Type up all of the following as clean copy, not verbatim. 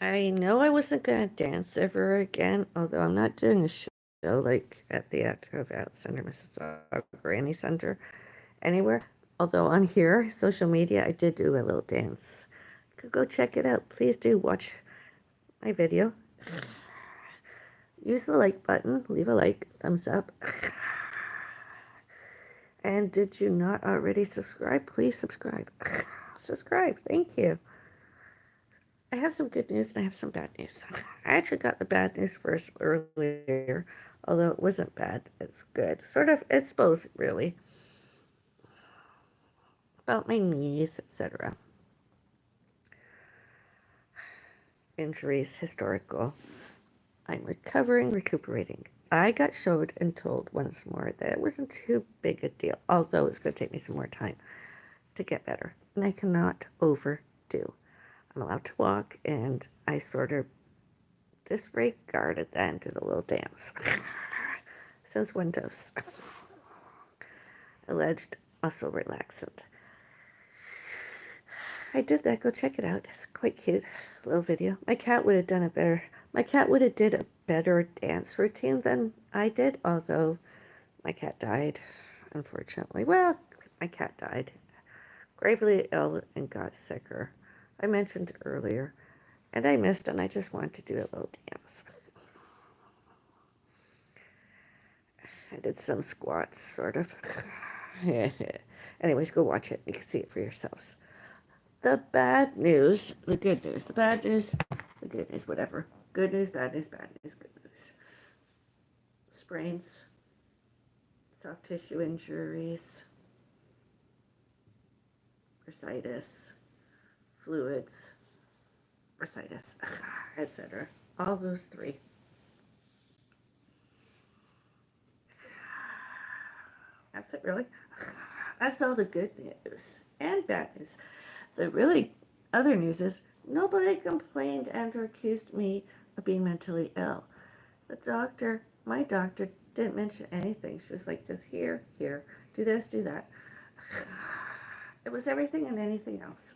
I know I wasn't going to dance ever again, although I'm not doing a show like at the Active Out Center, Mississauga, or any center anywhere. Although on here, social media, I did do a little dance. Go check it out. Please do watch my video. Use the like button, leave a like, thumbs up. And did you not already subscribe? Please subscribe. Subscribe. Thank you. I have some good news and I have some bad news. I actually got the bad news first earlier, although it wasn't bad. It's good. Sort of, it's both, really. About my knees, etc. Injuries, historical. I'm recovering, recuperating. I got showed and told once more that it wasn't too big a deal, although it's going to take me some more time to get better. And I cannot overdo. I'm allowed to walk, and I sort of disregarded that and did a little dance. Since when dose? Alleged muscle relaxant. I did that. Go check it out. It's quite cute. Little video. My cat would have done a better. My cat would have did a better dance routine than I did. Although my cat died, unfortunately. Well, my cat died. Gravely ill and got sicker. I mentioned earlier, and I missed, and I just wanted to do a little dance. I did some squats, sort of. Anyways, go watch it. You can see it for yourselves. The bad news, the good news, the bad news, the good news, whatever. Good news, bad news, bad news, good news. Sprains, soft tissue injuries, bursitis, fluids, bursitis, etc. All those three. That's it, really. That's all the good news and bad news. The really other news is nobody complained and or accused me of being mentally ill. My doctor, didn't mention anything. She was like, just here, do this, do that. It was everything and anything else.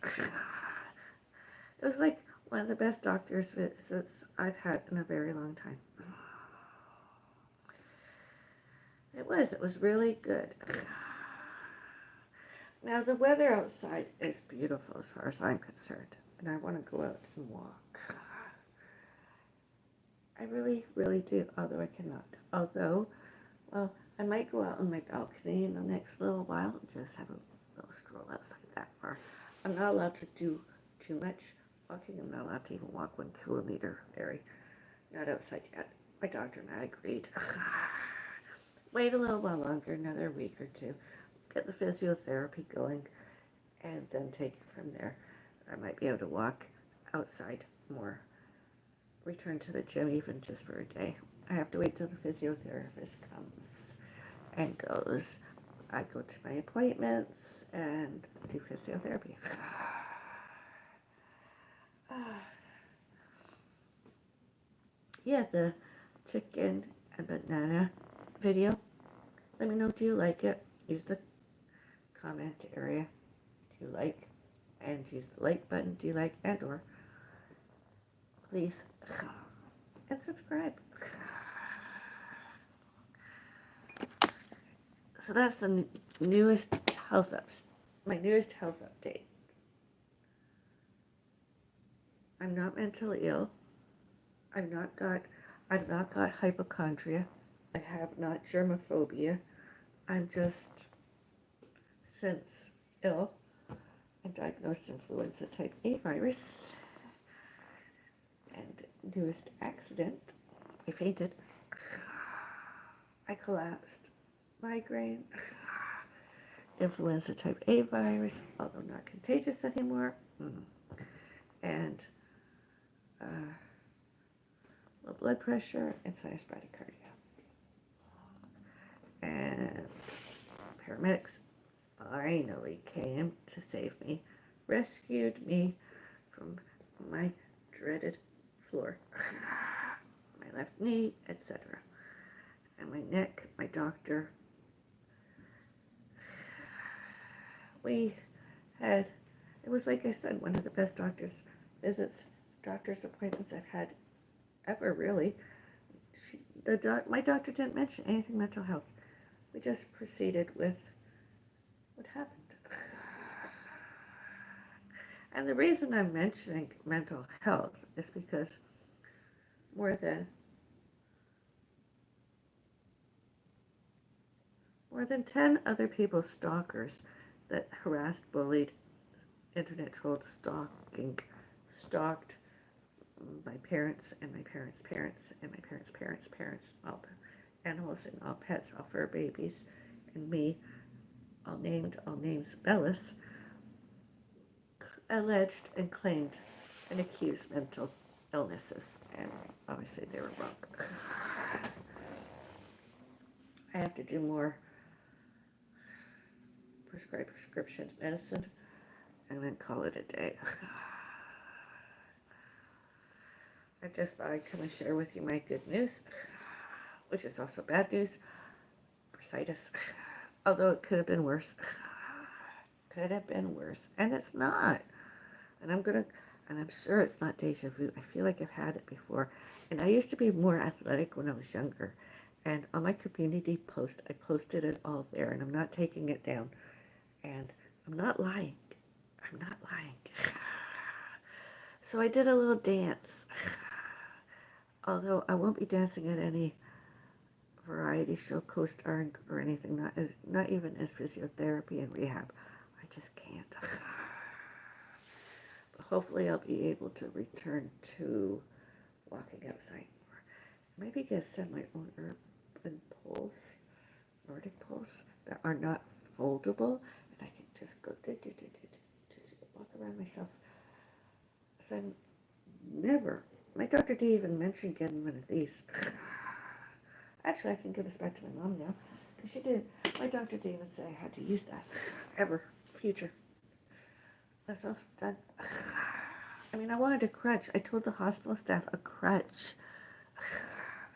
It was like one of the best doctor's visits I've had in a very long time. It was really good. Now, the weather outside is beautiful as far as I'm concerned, and I want to go out and walk. I really, really do, although I cannot. Well, I might go out on my balcony in the next little while and just have a little stroll outside that far. I'm not allowed to do too much walking. I'm not allowed to even walk 1 kilometer, Barry. Not outside yet. My doctor and I agreed. Wait a little while longer, another week or two. Get the physiotherapy going, and then take it from there. I might be able to walk outside more. Return to the gym even just for a day. I have to wait till the physiotherapist comes and goes. I go to my appointments and do physiotherapy. Yeah, the chicken and banana video. Let me know, do you like it? Use the comment area. Do you like? And use the like button. Do you like? And or please. And subscribe. So that's the newest health ups. My newest health update. I'm not mentally ill. I've not got hypochondria. I have not germophobia. I'm just since ill and diagnosed influenza type A virus. And newest accident, I fainted. I collapsed. Migraine. Influenza type A virus, although not contagious anymore. And low blood pressure and sinus bradycardia. And paramedics finally came to save me, rescued me from my dreaded floor, my left knee, etc. And my neck, my doctor. It was like I said, one of the best doctor's visits doctor's appointments I've had ever, really. My doctor didn't mention anything mental health. We just proceeded with what happened. And the reason I'm mentioning mental health is because more than more than 10 other people's stalkers that harassed, bullied, internet trolled, stalked my parents and my parents' parents and my parents' parents' parents, all animals and all pets, all fur babies, and me, all names, Bellis, alleged and claimed and accused mental illnesses, and obviously they were wrong. I have to do more prescription medicine and then call it a day. I just thought I'd come and share with you my good news, which is also bad news, bursitis. Although it could have been worse. Could have been worse. And it's not. And I'm sure it's not deja vu. I feel like I've had it before. And I used to be more athletic when I was younger. And on my community post, I posted it all there. And I'm not taking it down. And I'm not lying. I'm not lying. So I did a little dance. Although I won't be dancing at any variety show, co-starring or anything, not even as physiotherapy and rehab. I just can't. But hopefully I'll be able to return to walking outside more. Maybe get send my own urban poles, Nordic poles that are not foldable, and I can just go walk around myself. So my doctor didn't even mention getting one of these. Actually, I can give this back to my mom now, because my doctor didn't even say I had to use that, ever, future. That's all done. I mean, I wanted a crutch. I told the hospital staff a crutch.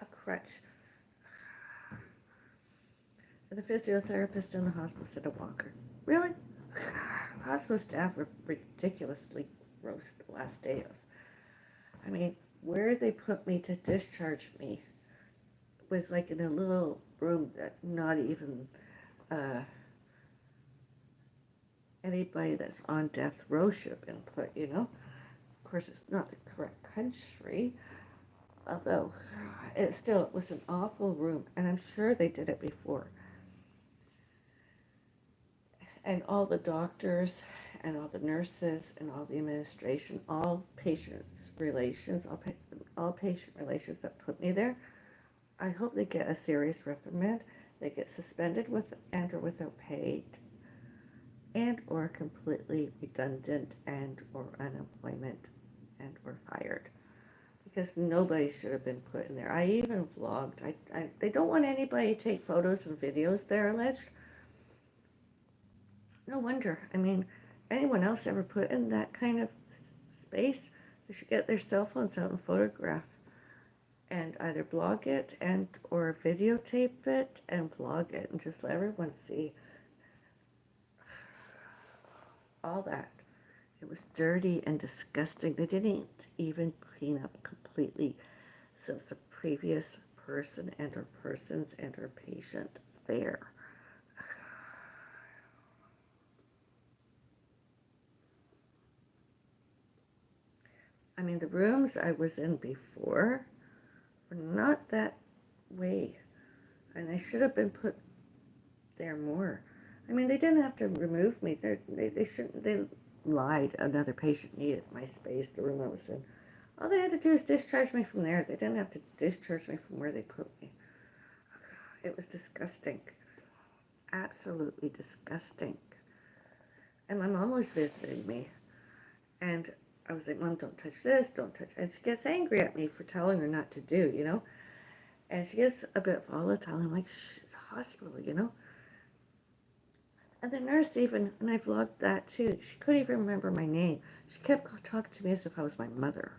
A crutch. And the physiotherapist in the hospital said a walker. Really? The hospital staff were ridiculously gross the last day of. I mean, where they put me to discharge me was like in a little room that not even anybody that's on death row should have been put, Of course, it's not the correct country, although it was an awful room, and I'm sure they did it before. And all the doctors and all the nurses and all the administration, all patient relations that put me there, I hope they get a serious reprimand. They get suspended with and or without paid, and or completely redundant and or unemployment and or fired, because nobody should have been put in there. I even vlogged. They don't want anybody to take photos and videos, they're alleged. No wonder. I mean, anyone else ever put in that kind of space, they should get their cell phones out and photograph and either blog it and or videotape it and vlog it and just let everyone see all that. It was dirty and disgusting. They didn't even clean up completely since the previous person and or persons and or patient there. I mean, the rooms I was in before were not that way, and I should have been put there more. I mean, they didn't have to remove me. They shouldn't. They lied. Another patient needed my space, the room I was in. All they had to do is discharge me from there. They didn't have to discharge me from where they put me. It was disgusting. Absolutely disgusting. And my mom was visiting me, and I was like, Mom, don't touch this, don't touch. And she gets angry at me for telling her not to do, And she gets a bit volatile. I'm like, shh, it's a hospital, And the nurse even, and I vlogged that too, she couldn't even remember my name. She kept talking to me as if I was my mother.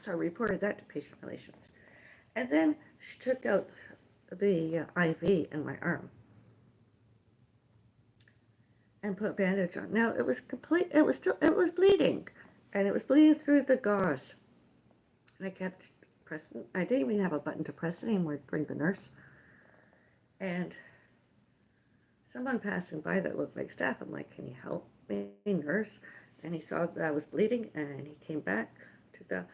So I reported that to patient relations. And then she took out the IV in my arm and put a bandage on. Now, it was bleeding. And it was bleeding through the gauze. And I kept pressing. I didn't even have a button to press it anymore to bring the nurse. And someone passing by that looked like staff, I'm like, can you help me, nurse? And he saw that I was bleeding, and he came back to the.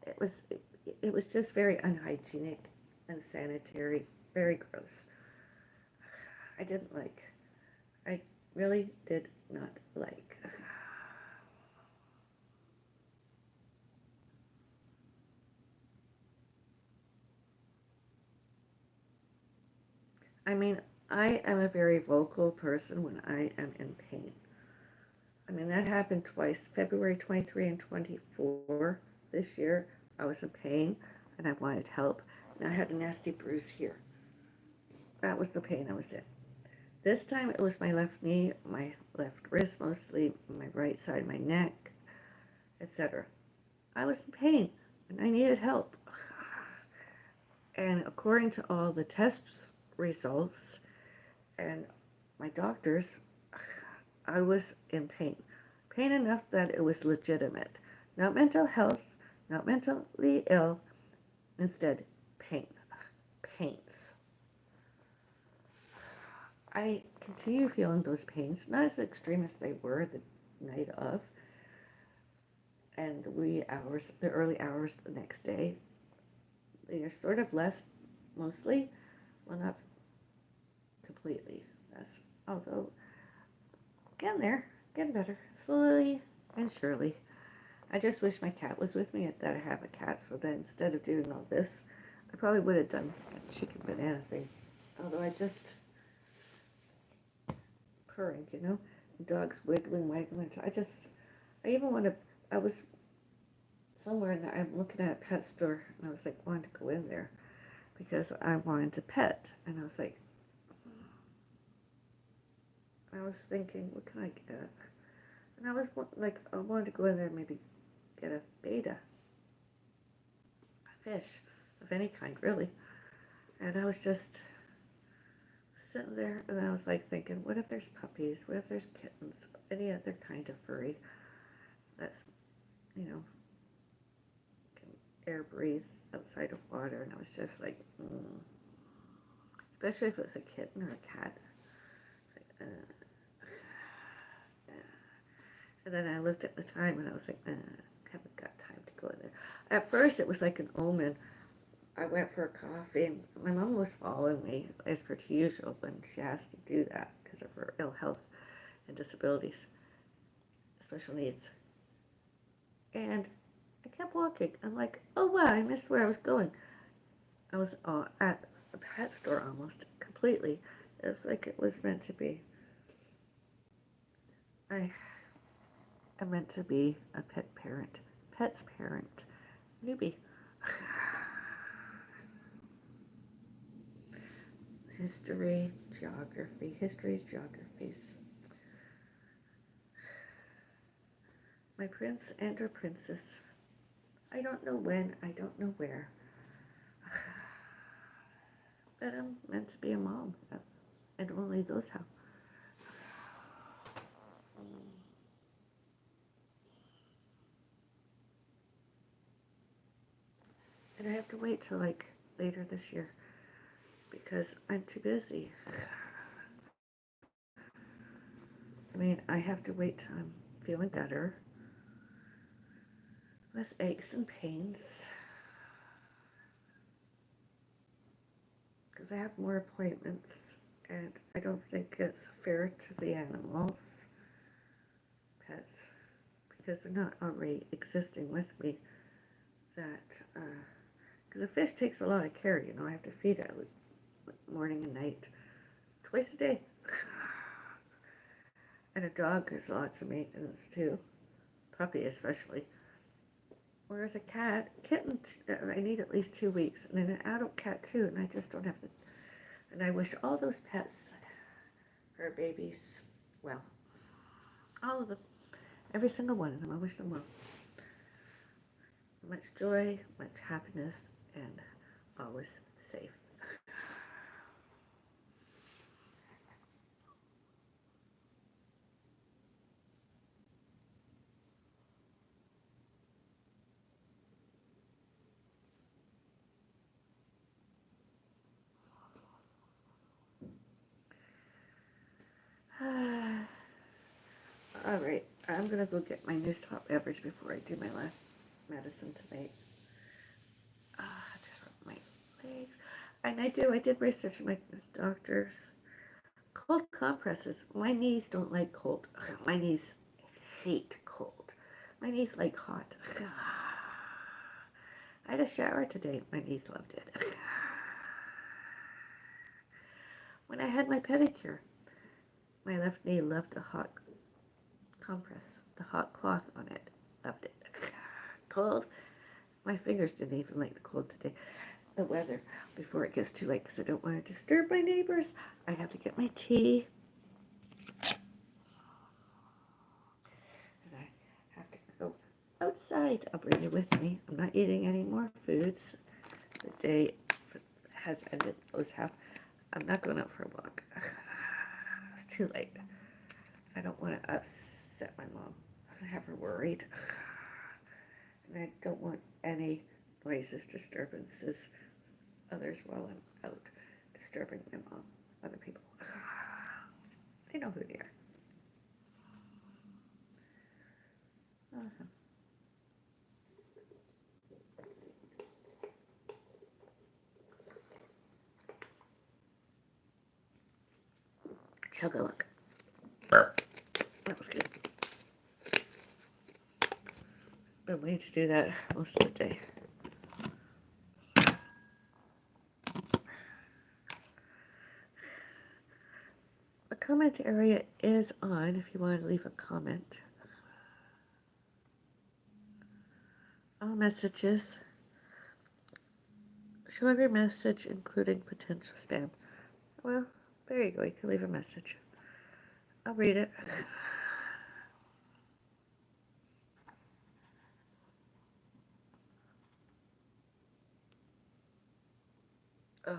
It was it, it was just very unhygienic, unsanitary, very gross. I didn't like. I really did not like. I mean, I am a very vocal person when I am in pain. I mean, that happened twice, February 23 and 24 this year. I was in pain and I wanted help, and I had a nasty bruise here. That was the pain I was in. This time it was my left knee, my left wrist mostly, my right side, my neck, etc. I was in pain and I needed help. And according to all the test results and my doctors, I was in pain. Pain enough that it was legitimate. Not mental health, not mentally ill, instead, pain. Pains. I continue feeling those pains, not as extreme as they were the night of, and the early hours the next day. They are sort of less, mostly, well, not completely less, although getting there, getting better, slowly and surely. I just wish my cat was with me, that I have a cat, so that instead of doing all this, I probably would have done a chicken banana thing. Although I just purring, dogs wiggling, waggling. I even want to, I was somewhere and I'm looking at a pet store and I was like wanting to go in there because I wanted to pet. And I was like, I was thinking, what can I get? And I was like, I wanted to go in there and maybe get a betta, a fish of any kind, really. And I was just sitting there and I was like thinking, what if there's puppies? What if there's kittens? Any other kind of furry that's, you know, can air breathe outside of water. And I was just like, especially if it was a kitten or a cat. Like, And then I looked at the time and I was like, I haven't got time to go in there. At first, it was like an omen. I went for a coffee, and my mom was following me as per usual when she has to do that because of her ill health and disabilities, special needs. And I kept walking. I'm like, oh wow, I missed where I was going. I was at a pet store almost completely. It was like it was meant to be. I am meant to be a pet's parent, newbie. Histories, geographies. My prince and her princess. I don't know when, I don't know where. But I'm meant to be a mom, and only those how. And I have to wait till like later this year because I'm too busy. I mean, I have to wait till I'm feeling better, less aches and pains, because I have more appointments, and I don't think it's fair to the animals, pets, because they're not already existing with me. That because a fish takes a lot of care. I have to feed it morning and night, twice a day. And a dog has lots of maintenance too, puppy especially. Whereas a kitten, I need at least 2 weeks, and then an adult cat too, and I just don't have the. And I wish all those pets, or babies, well, all of them, every single one of them, I wish them well. Much joy, much happiness, and always safe. Alright, I'm gonna go get my new top beverage before I do my last medicine tonight. Just rub my legs. And I did research my doctors. Cold compresses. My knees don't like cold. My knees hate cold. My knees like hot. I had a shower today. My knees loved it. When I had my pedicure, my left knee loved the hot compress, the hot cloth on it. Loved it. Cold. My fingers didn't even like the cold today. The weather before it gets too late because I don't want to disturb my neighbors. I have to get my tea. And I have to go outside. I'll bring you with me. I'm not eating any more foods. The day has ended. I'm not going out for a walk. It's too late. I don't want to upset my mom. I have her worried. And I don't want any noises, disturbances, others while I'm out disturbing my mom, other people. They know who they are. Chug-a-luck. That was good. Been waiting to do that most of the day. The comment area is on if you want to leave a comment. All messages. Show every message, including potential spam. Well, there you go. You can leave a message. I'll read it. Ugh.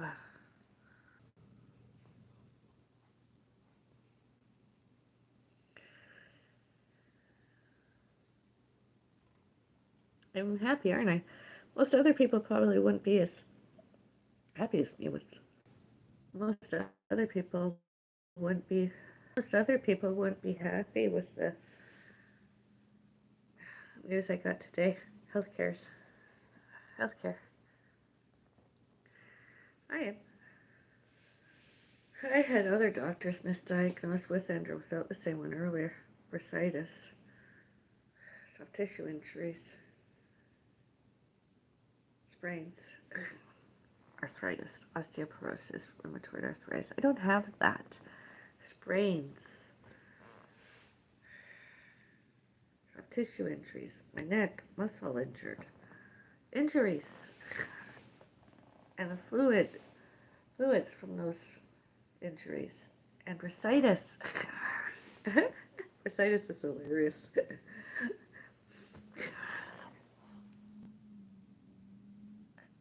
I'm happy, aren't I? Most other people probably wouldn't be as happy as me with. Most other people wouldn't be. Most other people wouldn't be happy with the news I got today. Healthcare. I am. I had other doctors misdiagnosed with and or without the same one earlier. Bursitis, soft tissue injuries, sprains, arthritis, osteoporosis, rheumatoid arthritis. I don't have that. Sprains, soft tissue injuries, my neck, muscle injuries, and the fluids from those injuries, and bursitis. Bursitis is hilarious.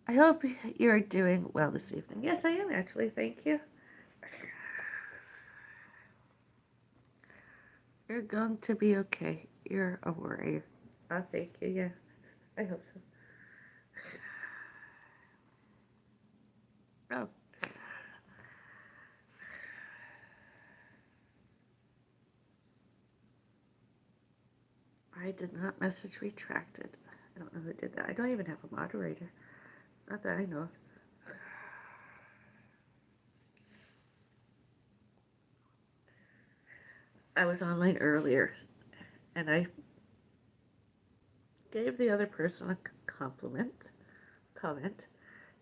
I hope you're doing well this evening. Yes, I am actually. Thank you. You're going to be okay. You're a warrior. Oh, thank you. Yeah, I hope so. Oh. I did not message retracted. I don't know who did that. I don't even have a moderator. Not that I know of. I was online earlier and I gave the other person a comment,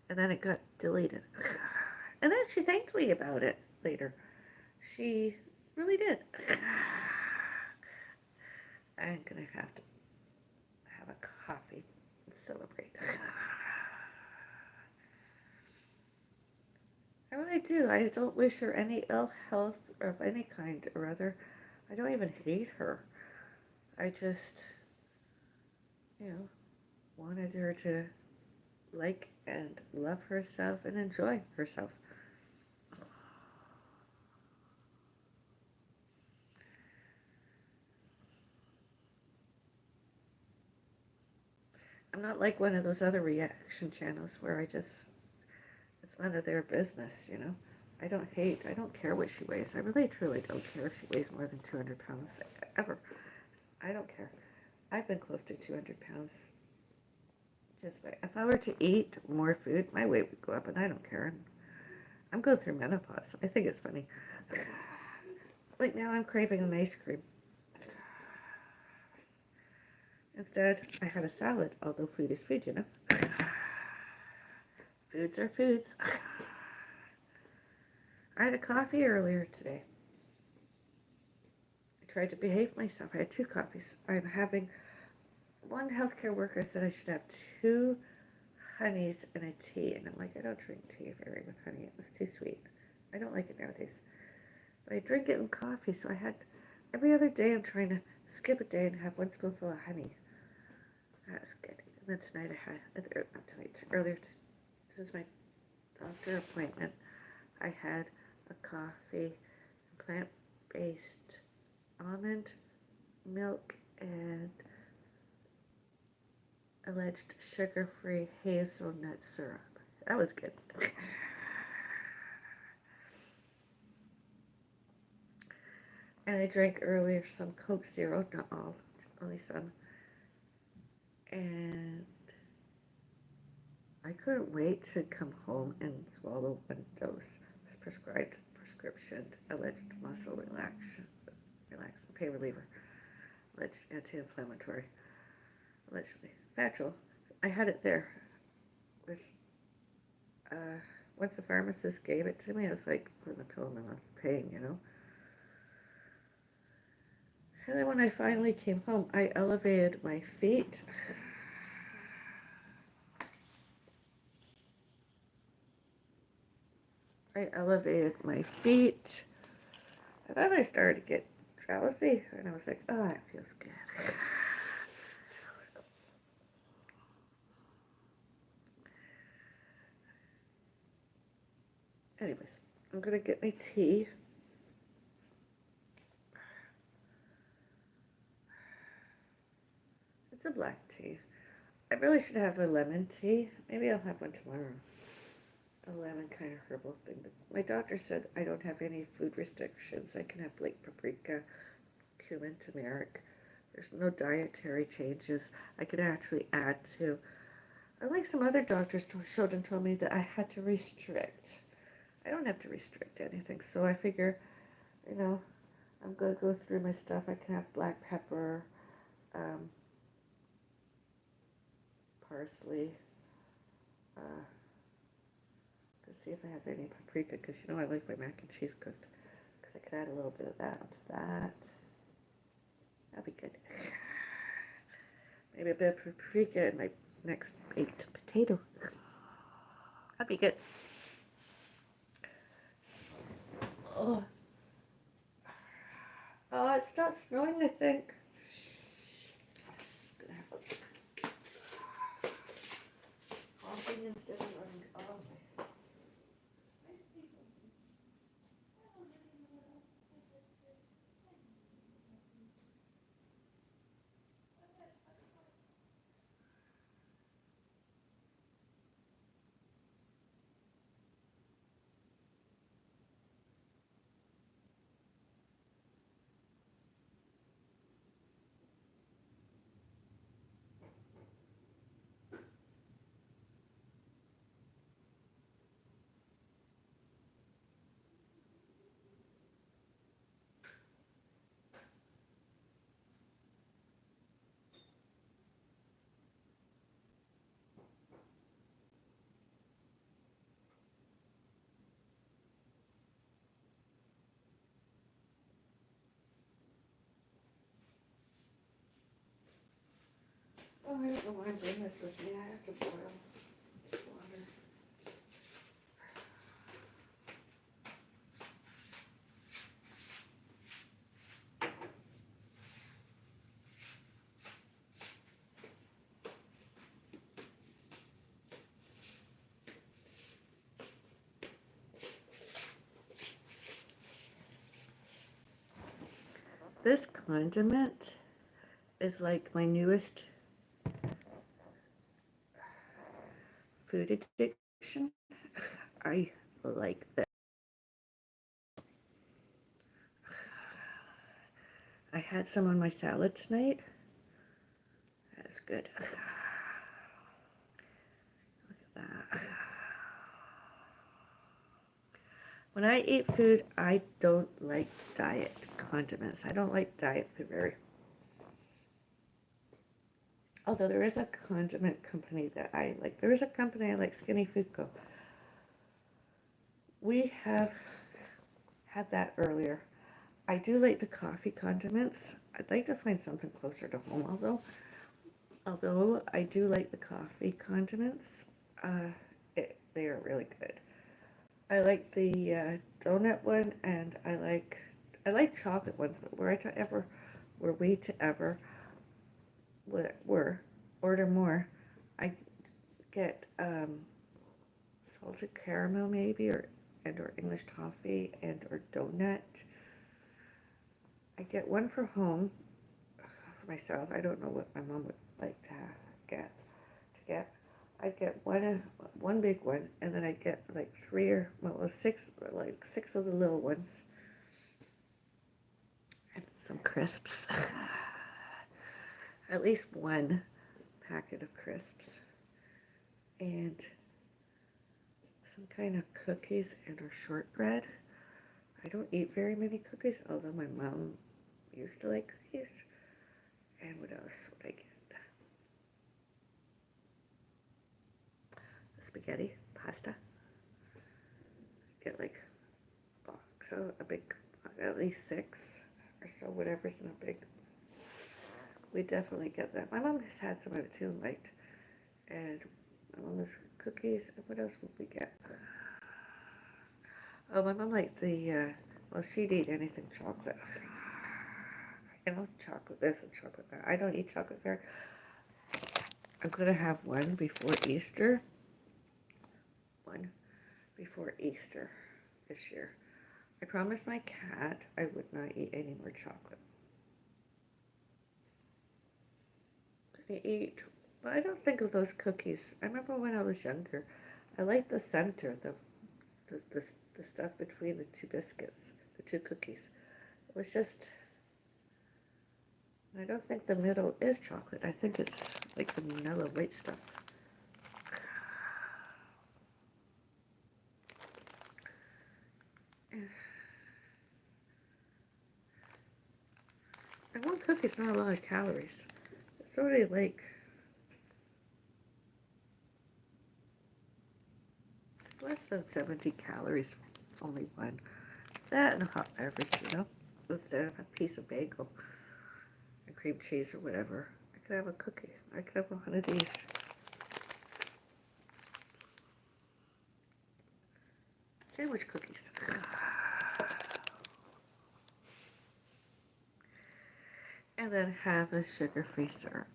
and then it got deleted. And then she thanked me about it later. She really did. I'm gonna have to have a coffee and celebrate. I really do. I don't wish her any ill health of any kind or other. I don't even hate her. I just, wanted her to like and love herself and enjoy herself. I'm not like one of those other reaction channels where it's none of their business. I don't care what she weighs. I really truly don't care if she weighs more than 200 pounds ever. I don't care. I've been close to 200 pounds. Just by, if I were to eat more food, my weight would go up, and I don't care. I'm going through menopause. I think it's funny. Like now, I'm craving an ice cream. Instead, I had a salad, although food is food, you know. Foods are foods. I had a coffee earlier today. I tried to behave myself. I had 2 coffees. I'm having one healthcare worker said I should have 2 honeys and a tea, and I'm like, I don't drink tea very with honey. It's too sweet. I don't like it nowadays. But I drink it in coffee, so I had every other day. I'm trying to skip a day and have 1 spoonful of honey. That's good. And then tonight I had, not tonight, earlier. This is my doctor appointment. I had a coffee, plant-based almond milk, and alleged sugar-free hazelnut syrup. That was good. And I drank earlier some Coke Zero, not all, only some. And I couldn't wait to come home and swallow 1 dose. It's prescription, alleged muscle pain reliever, alleged anti-inflammatory, allegedly factual. I had it there with, once the pharmacist gave it to me, I was like putting a pill in my mouth, pain, you know. And then when I finally came home, I elevated my feet. I elevated my feet. And then I started to get drowsy. And I was like, oh, that feels good. Anyways, I'm going to get my tea. It's a black tea. I really should have a lemon tea. Maybe I'll have one tomorrow. A lemon kind of herbal thing. But my doctor said I don't have any food restrictions. I can have black paprika, cumin, turmeric. There's no dietary changes I can actually add to. Unlike some other doctors showed and told me that I had to restrict. I don't have to restrict anything. So I figure, you know, I'm going to go through my stuff. I can have black pepper, parsley, to see if I have any paprika, because you know I like my mac and cheese cooked. Because I could add a little bit of that onto that. That'd be good. Maybe a bit of paprika in my next baked potato. That'd be good. Oh, it stopped snowing, I think. I'm gonna have coffee instead of running off. Oh, I don't know why I'm doing this with me. I have to boil water. This condiment is like my newest food addiction. I like this. I had some on my salad tonight. That's good. Look at that. When I eat food, I don't like diet condiments. I don't like diet food very. Although there is a condiment company that I like. There is a company I like, Skinny Food Co. We have had that earlier. I do like the coffee condiments. I'd like to find something closer to home, although I do like the coffee condiments. Uh, they are really good. I like the donut one, and I like chocolate ones. But were we to ever were order more, I get salted caramel maybe, or English toffee or donut. I get one for home for myself. I don't know what my mom would like to get. To get, I get one big one, and then I get like six of the little ones, and some crisps. At least one packet of crisps, and some kind of cookies and or shortbread. I don't eat very many cookies, although my mom used to like cookies. And what else would I get? Spaghetti, pasta. Get like a box, a big, at least 6 or so, whatever's in a big. We definitely get that. My mom has had some of it too, and liked. And my mom has cookies. And what else would we get? Oh, my mom liked well, she'd eat anything chocolate. Chocolate this and chocolate that. I don't eat chocolate very. I'm going to have one before Easter. One before Easter this year. I promised my cat I would not eat any more chocolate. I'm going to eat, but I don't think of those cookies. I remember when I was younger, I liked the center, the stuff between the two biscuits, the two cookies. It was just, I don't think the middle is chocolate. I think it's like the vanilla white stuff. And one cookie's not a lot of calories. It's only like, it's less than 70 calories for only one. That and a hot beverage, instead of a piece of bagel and cream cheese or whatever. I could have a cookie. I could have one of these. Sandwich cookies. And then have a sugar-free syrup.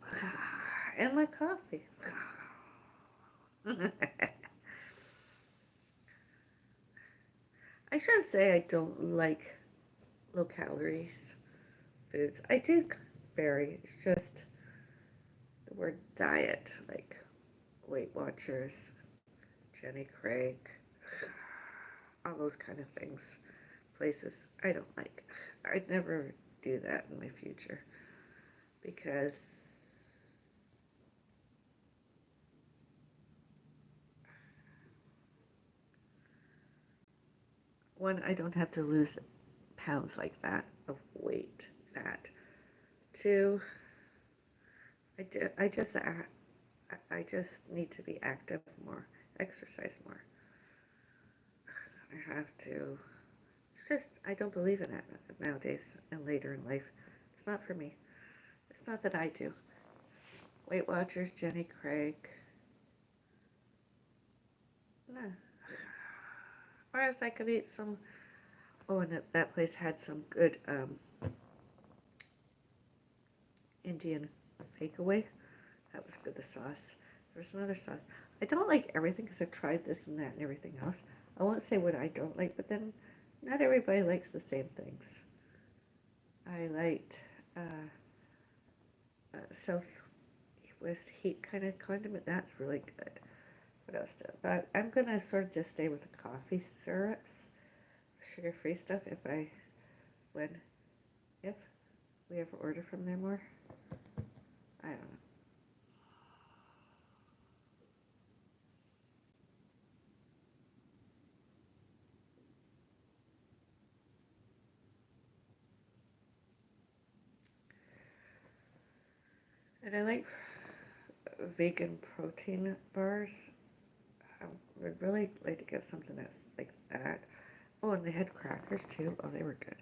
And my coffee. I should say I don't like low calories foods. I do vary. It's just the word diet, like Weight Watchers, Jenny Craig, all those kind of things, places I don't like. I'd never do that in my future because one, I don't have to lose pounds like that of weight, fat. Two, I just need to be active more, exercise more. I have to. It's just I don't believe in it nowadays and later in life. It's not for me. It's not that I do. Weight Watchers, Jenny Craig. No. Whereas I could eat some. Oh, and that place had some good Indian takeaway. That was good. The sauce. There was another sauce. I don't like everything because I've tried this and that and everything else. I won't say what I don't like, but then not everybody likes the same things. I liked Southwest Heat kind of condiment. That's really good. What else? But I'm gonna sort of just stay with the coffee syrups, sugar-free stuff. If We ever order from there more? I don't know. And I like vegan protein bars. I would really like to get something that's like that. Oh, and they had crackers too. Oh, they were good.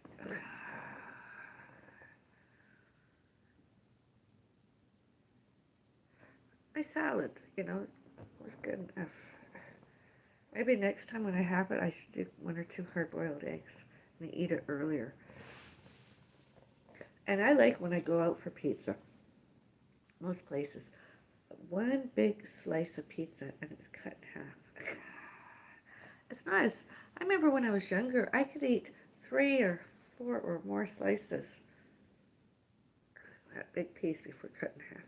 My salad, was good enough. Maybe next time when I have it, I should do 1 or 2 hard-boiled eggs and eat it earlier. And I like when I go out for pizza, most places, one big slice of pizza and it's cut in half. It's nice. I remember when I was younger, I could eat 3 or 4 or more slices, that big piece before cut in half.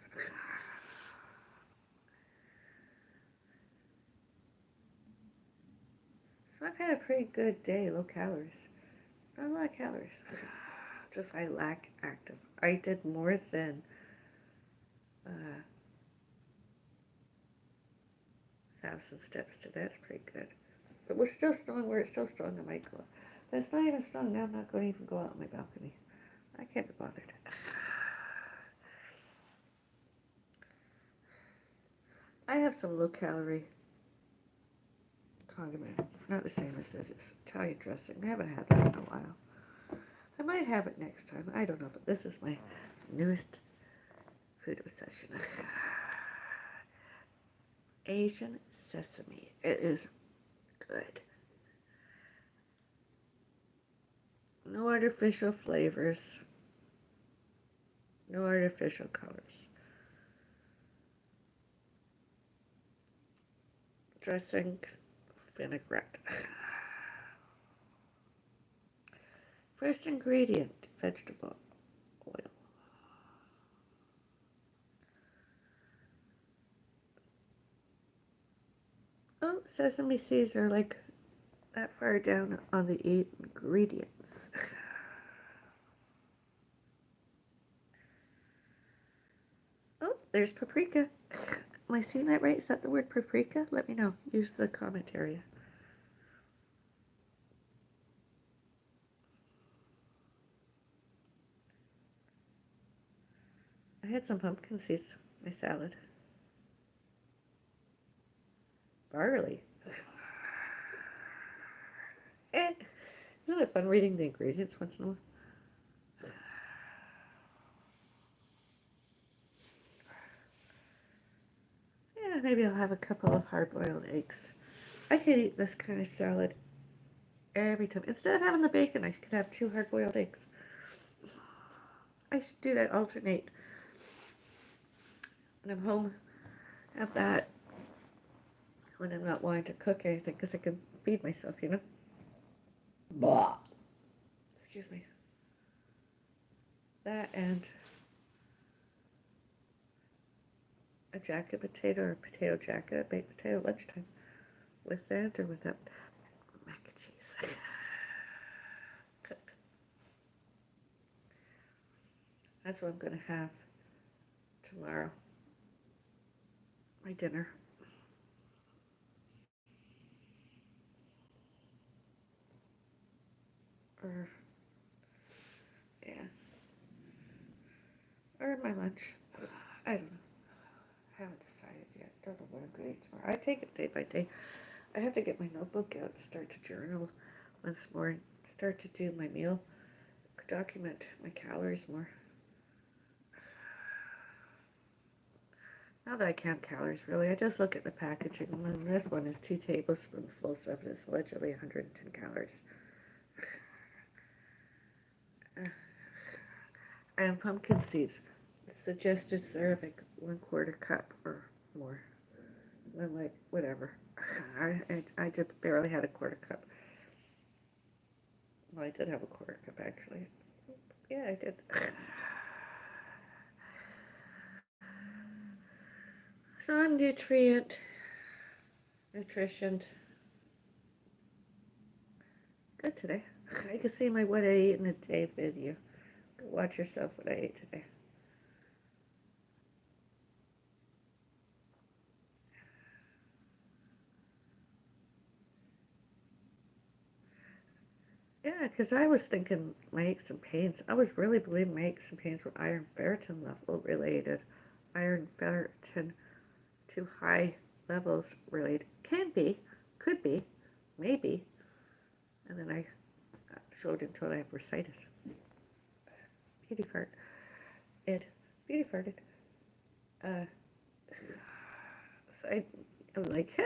So I've had a pretty good day, low calories. Not a lot of calories. Just I lack active. I did more than 1,000 steps today. That's pretty good. But we're still snowing. Where it's still snowing, I might go. But it's not even snowing now. I'm not going to even go out on my balcony. I can't be bothered. I have some low calorie condiment. Not the same as this. It's Italian dressing. I haven't had that in a while. I might have it next time. I don't know. But this is my newest food obsession. Asian sesame. It is good. No artificial flavors. No artificial colors. Dressing, vinaigrette. First ingredient, vegetable oil. Oh, sesame seeds are like that far down on the ingredients. Oh, there's paprika. Am I seeing that right? Is that the word paprika? Let me know. Use the comment area. I had some pumpkin seeds in my salad. Barley. Isn't it fun reading the ingredients once in a while? Yeah, maybe I'll have a couple of hard-boiled eggs. I could eat this kind of salad every time. Instead of having the bacon, I could have 2 hard-boiled eggs. I should do that, alternate. When I'm home, have that when I'm not wanting to cook anything, because I can feed myself, Blah. Excuse me. That and a jacket potato or potato jacket, a baked potato lunchtime. With that or without mac and cheese. Cooked. That's what I'm going to have tomorrow. My dinner. Or, yeah. Or my lunch. I don't know. I haven't decided yet. Don't know what I'm going to eat tomorrow. I take it day by day. I have to get my notebook out, start to journal once more, start to do my meal, document my calories more. Now that I count calories, really, I just look at the packaging. And this one is 2 tablespoonfuls of it. It's allegedly 110 calories. And pumpkin seeds. Suggested serving, 1/4 cup or more. I'm like, whatever. I just barely had a 1/4 cup. Well, I did have a 1/4 cup actually. Yeah, I did. So I'm nutrition. Good today. I can see my what I eat in a day video. Watch yourself what I ate today. Yeah, because I was thinking my aches and pains. I was really believing my aches and pains were iron ferritin level related. Iron ferritin too high levels related. Can be, could be, maybe. And then I showed until I have bursitis. Beauty fart. It beauty farted. Uh, so I'm like,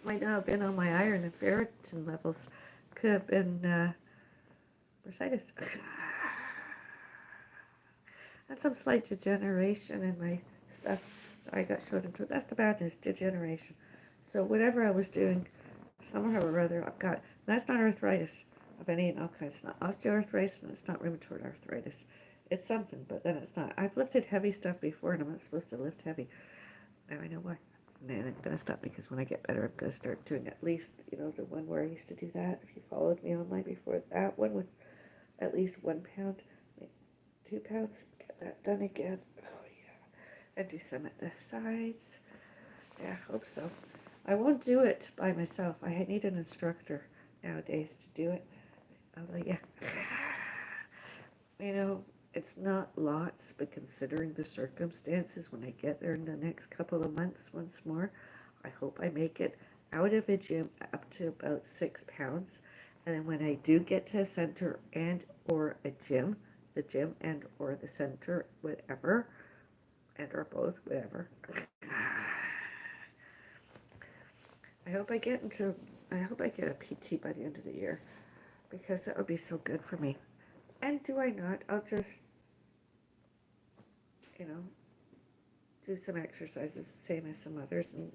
might not have been on my iron and ferritin levels. Could have been bursitis. And some slight degeneration in my stuff. I got showed into. That's the bad news, degeneration. So whatever I was doing, somehow or other, I've got. That's not arthritis. I've been eating all kinds. It's not osteoarthritis and it's not rheumatoid arthritis. It's something, but then it's not. I've lifted heavy stuff before, and I'm not supposed to lift heavy. Now I know why. And I'm gonna stop because when I get better, I'm gonna start doing at least, the one where I used to do that. If you followed me online before, that one with at least 1 pound, 2 pounds. Get that done again. Oh yeah, and do some at the sides. Yeah, I hope so. I won't do it by myself. I need an instructor nowadays to do it. Although yeah, it's not lots, but considering the circumstances, when I get there in the next couple of months once more, I hope I make it out of a gym up to about 6 pounds. And then when I do get to a center and or a gym, the gym and or the center, whatever, and or both, whatever. I hope I get a PT by the end of the year because that would be so good for me. And do I not? I'll just, you know, do some exercises, same as some others, and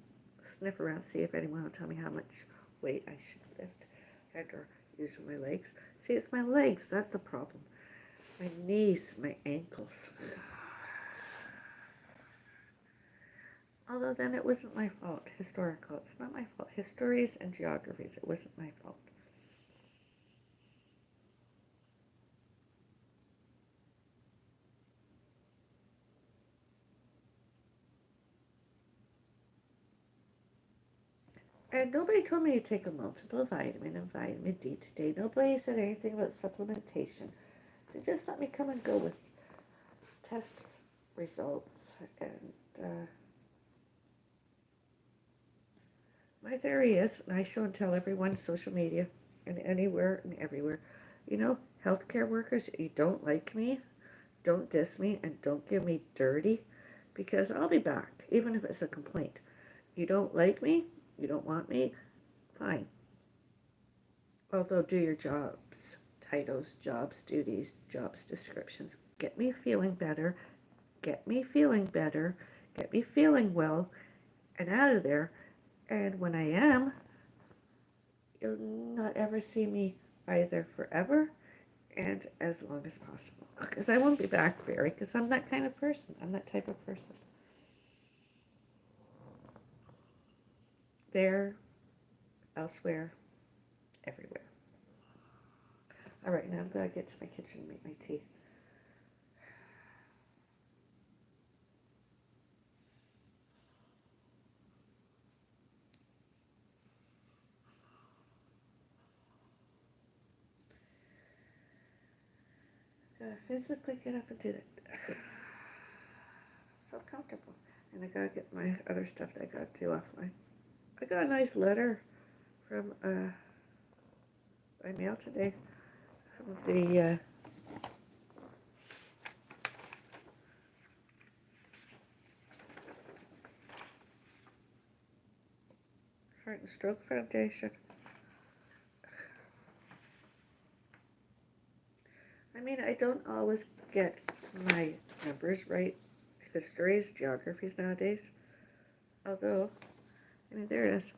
sniff around, see if anyone will tell me how much weight I should lift and or use my legs. See, it's my legs, that's the problem. My knees, my ankles. Although then it wasn't my fault. Historical, it's not my fault. Histories and geographies, it wasn't my fault. And nobody told me to take a multiple vitamin and vitamin D today. Nobody said anything about supplementation. They just let me come and go with test results. And my theory is, and I show and tell everyone, social media and anywhere and everywhere, healthcare workers, you don't like me, don't diss me, and don't give me dirty, because I'll be back, even if it's a complaint. You don't like me, you don't want me, fine. Although do your jobs, titles, jobs, duties, jobs descriptions. Get me feeling better, get me feeling better, get me feeling well, and out of there. And when I am, you'll not ever see me either forever and as long as possible. Because I won't be back very, because I'm that kind of person. I'm that type of person. There, elsewhere, everywhere. All right, now I'm going to get to my kitchen and make my tea. Gotta physically get up and do that. So comfortable. And I gotta get my other stuff that I gotta do offline. I got a nice letter from by mail today from the Heart and Stroke Foundation. I mean, I don't always get my numbers right, histories, geographies nowadays. Although, there it is.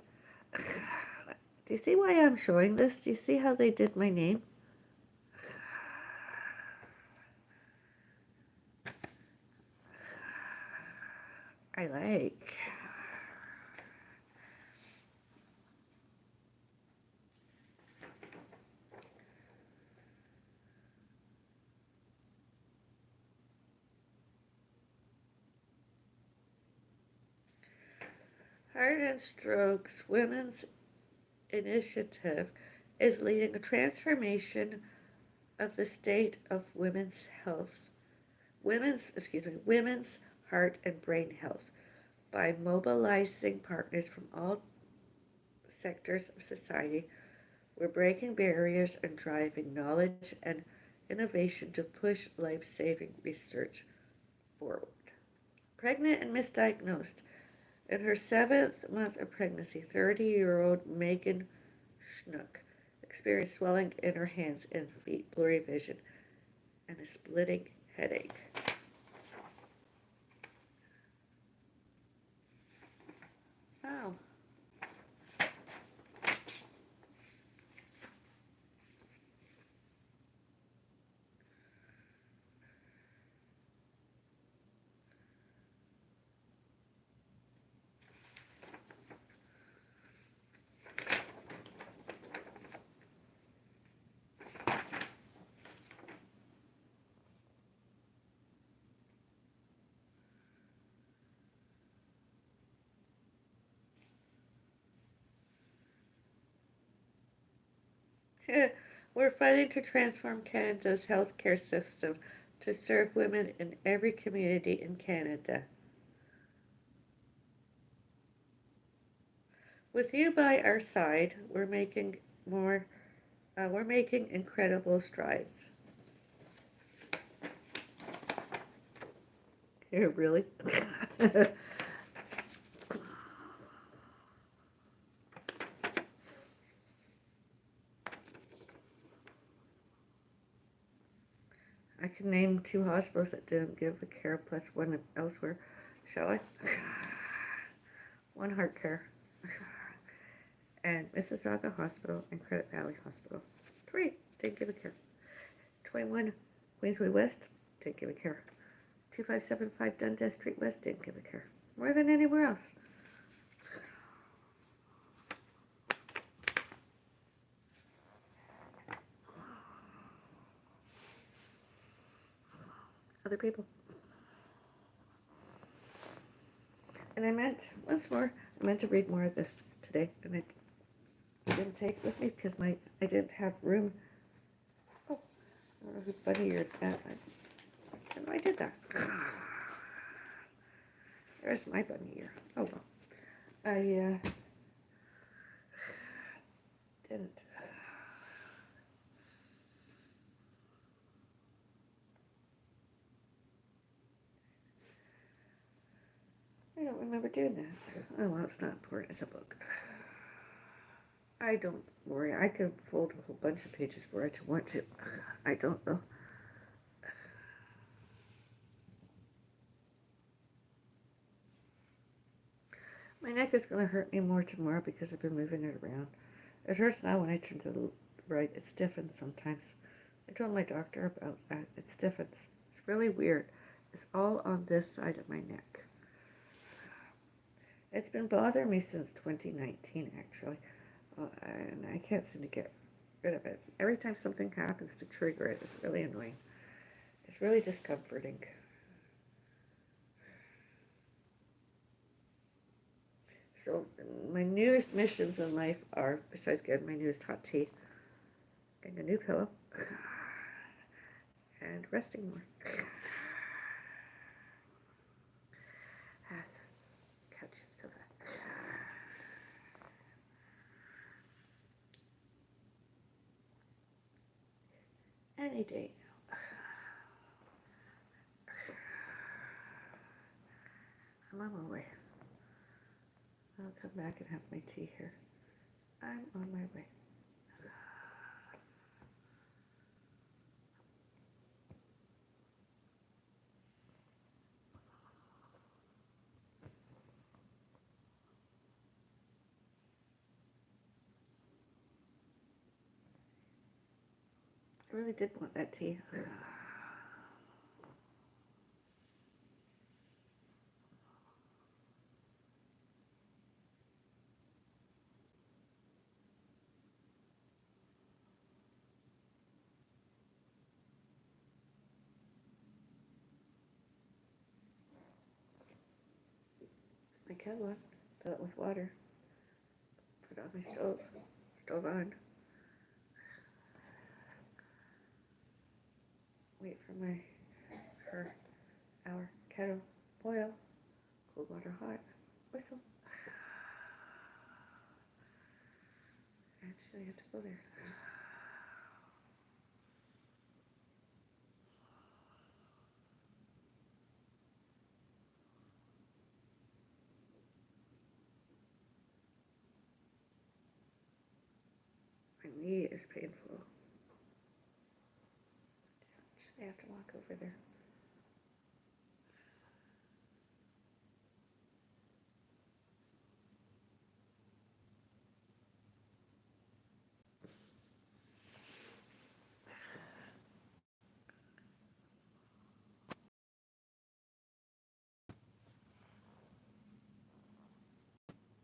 Do you see why I'm showing this? Do you see how they did my name? I like. Heart and Stroke's Women's Initiative is leading a transformation of the state of women's heart and brain health by mobilizing partners from all sectors of society. We're breaking barriers and driving knowledge and innovation to push life-saving research forward. Pregnant and misdiagnosed. In her seventh month of pregnancy, 30-year-old Megan Schnook experienced swelling in her hands and feet, blurry vision, and a splitting headache. Oh. We're fighting to transform Canada's healthcare system to serve women in every community in Canada. With you by our side, we're making incredible strides. Here, really? I can name two hospitals that didn't give the care plus one elsewhere. Shall I? One Heart Care and Mississauga Hospital and Credit Valley Hospital. Three didn't give a care. 21 Queensway West didn't give a care. 2575 Dundas Street West didn't give a care. More than anywhere else. Other people. And I meant, once more, I meant to read more of this today, and I didn't take it with me because I didn't have room. Oh, I don't know whose bunny ear it's at. I know I did that. There's my bunny ear. Oh well. I didn't. I don't remember doing that. Oh well, it's not important. It's a book. I don't worry. I can fold a whole bunch of pages where I want to. I don't know. My neck is going to hurt me more tomorrow because I've been moving it around. It hurts now when I turn to the right. It stiffens sometimes. I told my doctor about that. It stiffens. It's really weird. It's all on this side of my neck. It's been bothering me since 2019, actually. And I can't seem to get rid of it. Every time something happens to trigger it, it's really annoying. It's really discomforting. So my newest missions in life are, besides getting my newest hot tea, getting a new pillow, and resting more. Couch is so bad. Any day now. I'm on my way. I'll come back and have my tea here. I'm on my way. I really did want that tea. My cat one. fill it with water, put it on my stove on, wait for our kettle boil, cold water hot, whistle. Actually, I have to go there. My knee is painful. Actually, I have to walk over there.